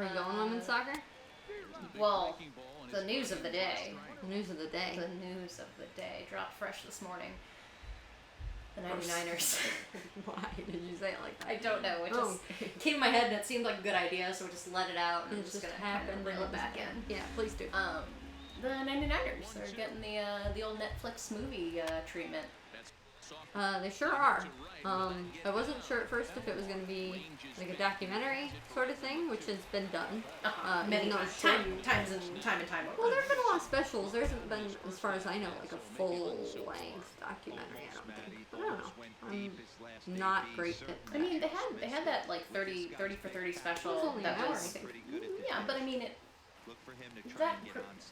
Are you going women's soccer? Well, the news of the day. The news of the day. The news of the day dropped fresh this morning. The 99ers. Why did you say it like that? I don't know. It just came to my head and it seemed like a good idea, so we just let it out and It just gonna happened. reel it back in. Yeah, please do. The 99ers are getting the old Netflix movie treatment. They sure are. I wasn't sure at first if it was going to be like a documentary sort of thing, which has been done. Many times and time over. Well, there have been a lot of specials. There hasn't been, as far as I know, like a full-length documentary, I don't think. But I don't know. I'm not great at I mean, they had that like 30 for 30 special. It was only that an hour, was, I think. Yeah, but I mean, that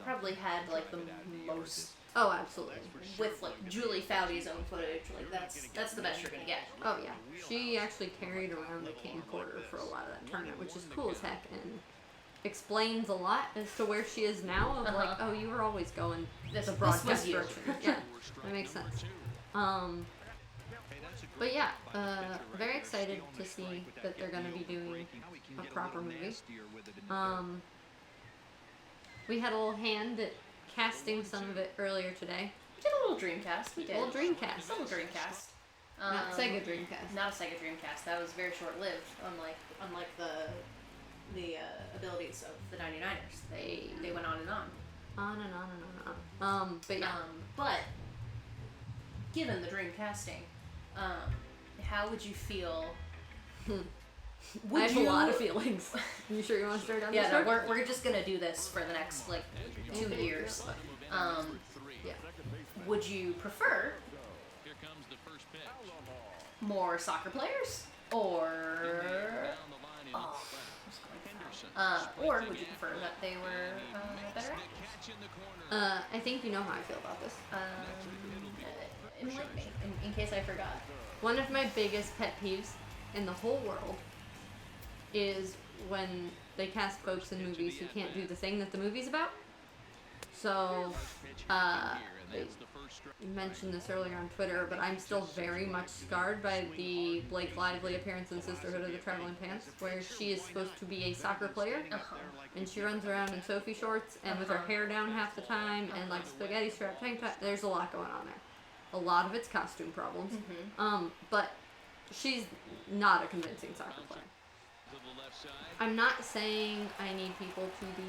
probably had like the most. Oh, absolutely. With like Julie Foudy's own footage, like that's the best you're gonna get. Oh yeah, she actually carried around a camcorder for a lot of that tournament, which is cool as heck, and explains a lot as to where she is now. Of like, oh, you were always going the broadcast direction. Yeah, that makes sense. But yeah, very excited to see that they're gonna be doing a proper movie. We had a little hand at casting some of it earlier today. We did a little Dreamcast. We did. A little Dreamcast. A little Dreamcast. Not Sega Dreamcast. Not a Sega Dreamcast. That was very short-lived. Unlike the abilities of the 99ers. They went on and on. On and on and on. But yeah. But given the Dreamcasting, how would you feel? I have a lot of feelings. You sure you want to start on this? Yeah, no, we're just gonna do this for the next like 2 years. Yeah. Would you prefer more soccer players, or or would you prefer that they were better actors? I think you know how I feel about this. Enlighten me, in case I forgot. One of my biggest pet peeves in the whole world is when they cast folks in movies who can't do the thing that the movie's about. So, I mentioned this earlier on Twitter, but I'm still very much scarred by the Blake Lively appearance in Sisterhood of the Traveling Pants, where she is supposed to be a soccer player, and she runs around in Sophie shorts and with her hair down half the time and like spaghetti strap tank top. There's a lot going on there. A lot of it's costume problems. But she's not a convincing soccer player. I'm not saying I need people to be...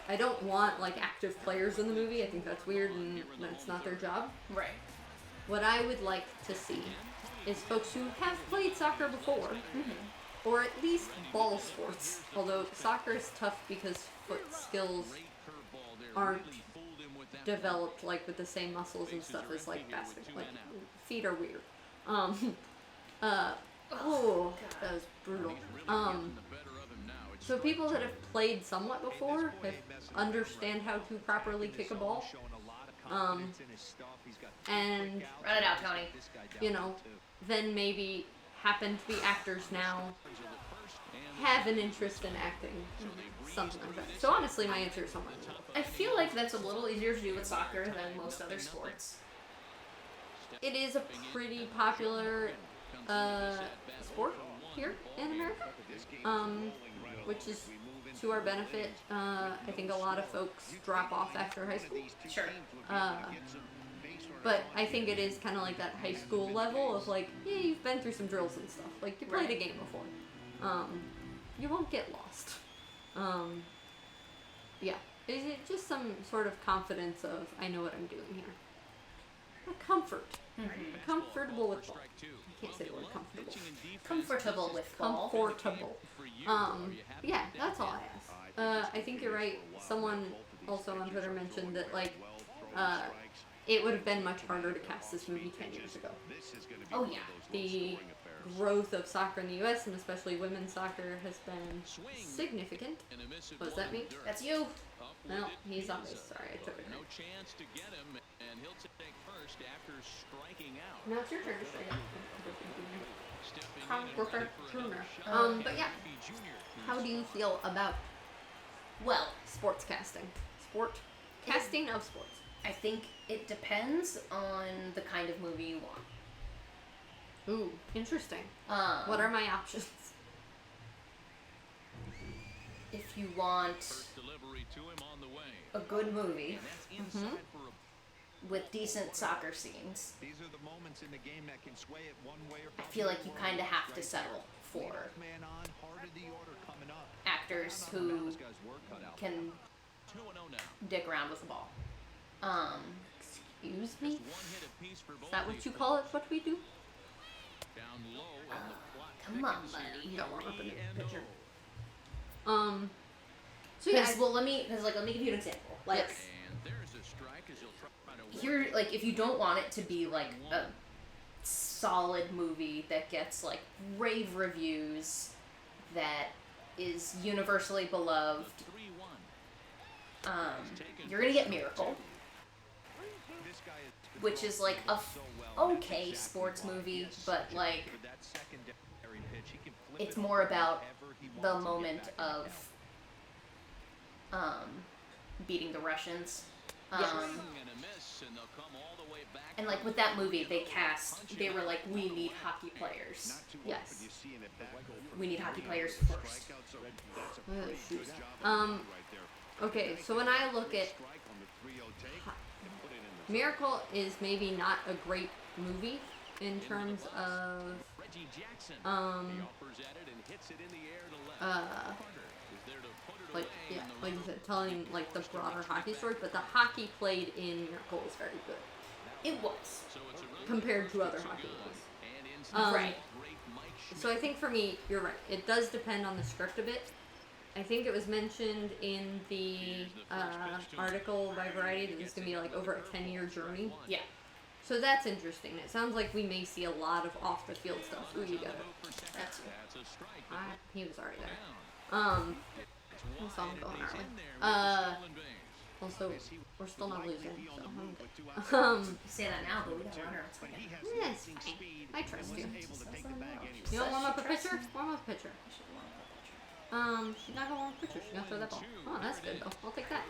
I don't want, like, active players in the movie. I think that's weird and that's not their job. Right. What I would like to see is folks who have played soccer before, or at least ball sports. Although soccer is tough because foot skills aren't developed, like, with the same muscles and stuff as, like, basketball. Like, feet are weird. That was brutal. So people that have played somewhat before understand how to properly kick a ball. And run it out, Tony. You know, then maybe happen to be actors now, have an interest in acting, something like that. So honestly, my answer is somewhere in the middle. I feel like that's a little easier to do with soccer than most other sports. It is a pretty popular sport here in America, which is to our benefit. I think a lot of folks drop off after high school. Sure. But I think it is kind of like that high school level of like, yeah, you've been through some drills and stuff. Like, you played a game before. You won't get lost. Yeah. It's just some sort of confidence of, I know what I'm doing here. A comfort. Comfortable with ball. I can't say the word comfortable. Comfortable with ball. Comfortable. Yeah, that's all I ask. I think you're right. Someone also on Twitter mentioned that, like, it would have been much harder to cast this movie 10 years ago. Oh, yeah. The growth of soccer in the U.S., and especially women's soccer, has been significant. What does that mean? That's you. No, he's on base. Sorry, I took it. No chance to get him, and he'll take first after striking out. Now it's your turn to strike out. But yeah, how do you feel about, well, sports casting? Casting of sports. I think it depends on the kind of movie you want. Ooh, interesting. What are my options? if you want First delivery to him on the way. a good movie And that's inside for a with decent soccer scenes, These are the moments in the game that can sway it one way or I feel like you kind of have to settle for man on, heart of the order coming up. actors who This guy's work cut out. can 2-0 now. dick around with the ball. Excuse me? One hit apiece for both Is that what these you call it? What we do? down low and the clock Come on, thickens here. buddy. You don't want to open 3-0. the picture. So yeah, Because let me give you an example. Like Yes. And there's a strike as he'll try to work here, like if you don't want it to be like a solid movie that gets like rave reviews, that is universally beloved, 3-1. you're gonna get Miracle, This guy is which is like a okay sports movie, but like with that secondary pitch, he can flip it's it more about wherever he the wants to get moment back in the of beating the Russians. Swing and a miss, and they'll come all the way back. And like with that movie, they were like, we need hockey players. Not too Yes. often you see in it that goal from We need hockey players first. strikeout, so that's a Oh, pretty shoot. good job right there. Okay, so when I look at Strike on the 3-0 take and put it in the Miracle is maybe not a great movie in terms of Reggie Jackson. He um offers at it and hits it in the air to left. Carter is there to put it like away, yeah, and the like you runner said, telling like the broader hockey story, but the hockey played in Miracle is very good It was. So it's a run compared to other so hockey good. movies. And inside, Right. great Mike Schmidt. So I think for me, you're right. It does depend on the script a bit. I think it was mentioned in the article by Variety that it's going to be like over a 10-year journey. Yeah. So that's interesting. It sounds like we may see a lot of off-the-field stuff. Ooh, you got it. That's That's a strike. He was already there. Down. I saw him going He's early. in there with the stolen base. Also, we're still not losing, so I'm good. You say that now, but we got a runner. It's okay. Yeah, it's fine. I trust you. able to take the bag anyway. You want to warm up a Trust pitcher? me. Warm up a pitcher. She's not gonna warm up a pitcher. She's gonna throw that ball. Oh, that's good though. I'll take that.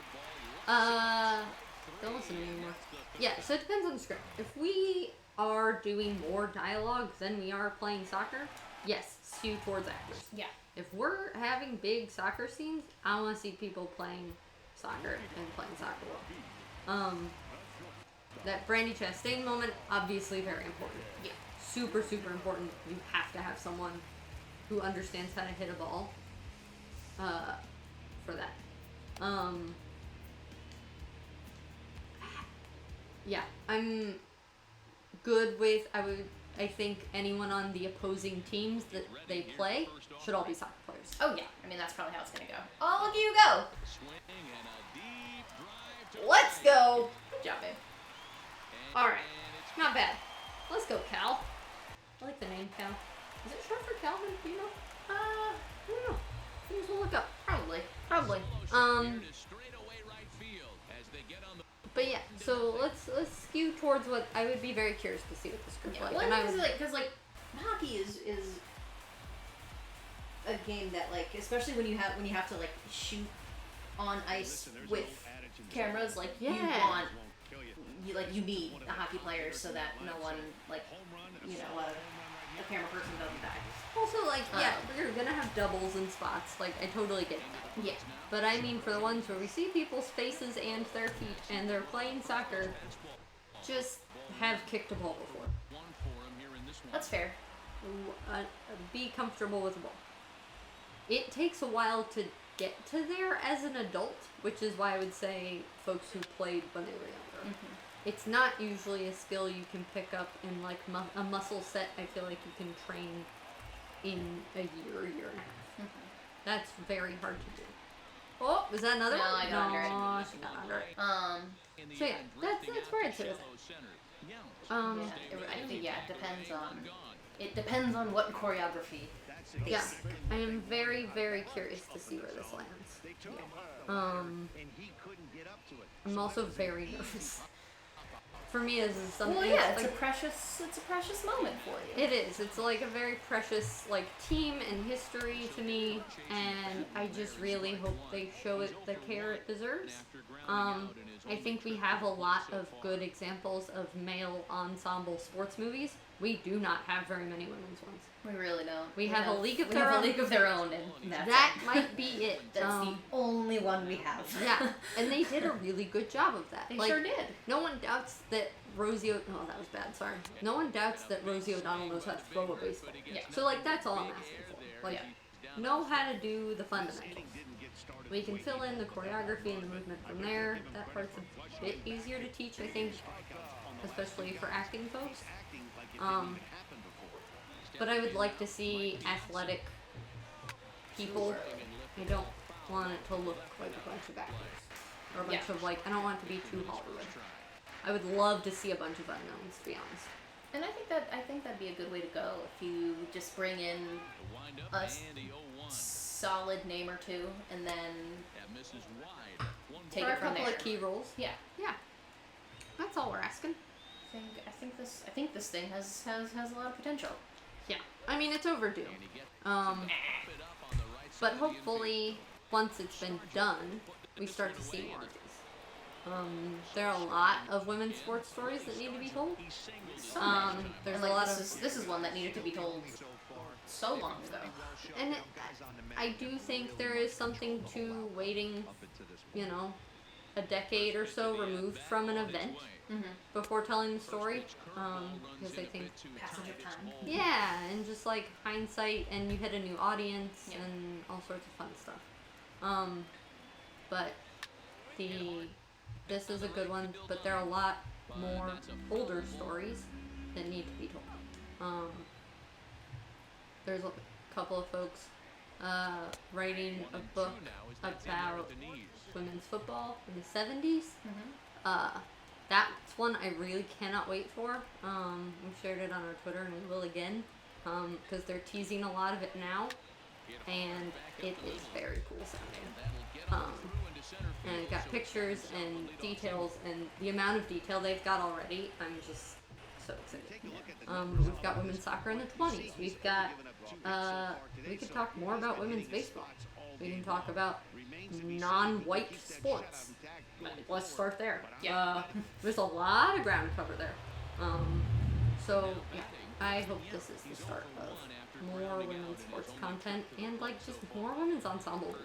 Don't listen to me anymore. Yeah, so it depends on the script. If we are doing more dialogue than we are playing soccer, yes, skew towards actors. Yeah. If we're having big soccer scenes, I want to see people playing soccer and playing soccer well. That Brandy Chastain moment, obviously very important. Yeah. Super, super important. You have to have someone who understands how to hit a ball for that. Yeah, I'm good with, I think anyone on the opposing teams that they play should all be soccer players. Oh yeah. I mean that's probably how it's gonna go. Oh, look at you go. Swing and a deep drive to Let's go. Good job, babe. Alright, not bad. Let's go, Cal. I like the name Cal. Is it short for Calvin? Do you know? I don't know. You just look up. Probably. Probably. Here to straightaway right field as they get on the But yeah, so let's skew towards what I would be very curious to see what the script Yeah. like. Well, And I because would, like hockey is a game that like especially when you have to like shoot on ice with cameras like you Yeah. want you need a hockey player so that no one like a camera person doesn't die. also like yeah, you're gonna have doubles and spots. Like I totally get that. Yeah. But I mean, for the ones where we see people's faces and their feet and they're playing soccer, just have kicked a ball before. one for him here in this one. That's fair. Be comfortable with the ball. It takes a while to get to there as an adult, which is why I would say folks who played when they were younger. It's not usually a skill you can pick up in like a muscle set. I feel like you can train in a year and a half. That's very hard to do. Oh, was that another No, one? I got under it. No, she got under it. In the So yeah, end, that's drifting where out I'd to say with shallow center. Yount. Yeah, I think it depends on what choreography. They Yeah, see. I am very, very curious to see where this lands. And he couldn't get up to it. I'm also very nervous. For me, this is something. Well, yeah, it's it's like, a precious moment for you. it is. It's like a very precious like team and history to me, and I just really hope they show it the care it deserves. I think we have a lot of good examples of male ensemble sports movies we do not have very many women's ones. We really don't. We have a League of we Their have Own. a League of Their Own, and that's That it. might be it. That's the only one we have. Yeah, and they did a really good job of that. They Like, sure did. no one doubts that Rosie. Oh, that was bad. Sorry. No one doubts that Rosie O'Donnell knows how to throw a baseball. Yeah. So like that's all I'm asking for. Like, know how to do the fundamentals. We can fill in the choreography and the movement from there. That part's a bit easier to teach, I think, especially for acting folks. But I would like to see athletic people. I don't want it to look like a bunch of actors. Or a bunch of, like, I don't want it to be too Hollywood. I would love to see a bunch of unknowns, to be honest. And I think that'd be a good way to go if you just bring in a solid name or two, and then take For it a from couple there. of key roles. Yeah. Yeah. That's all we're asking. I think this thing has a lot of potential. Yeah. I mean, it's overdue. But hopefully, once it's been done, we start to see more of these. There are a lot of women's sports stories that need to be told. There's And, a like, lot this is one that needed to be told so long ago. and I do think there is something to waiting, you know, a decade or so removed from an event before telling the story. Because I think Passage of time. yeah, and just like hindsight, and you hit a new audience Yeah. and all sorts of fun stuff. But this is a good one, but there are a lot more older stories that need to be told. There's a couple of folks writing a book about women's football in the 70s. That's one I really cannot wait for. We shared it on our Twitter, and we will again, because they're teasing a lot of it now, and it is very cool sounding. And it got pictures and details, and the amount of detail they've got already, I'm just so excited. We've got women's soccer in the 20s. We've got, we could talk more about women's baseball. We can talk about non-white sports. Let's start there. Yeah. There's a lot of ground to cover there. So, yeah, I hope this is the start of more women's sports content and, like, just more women's ensemble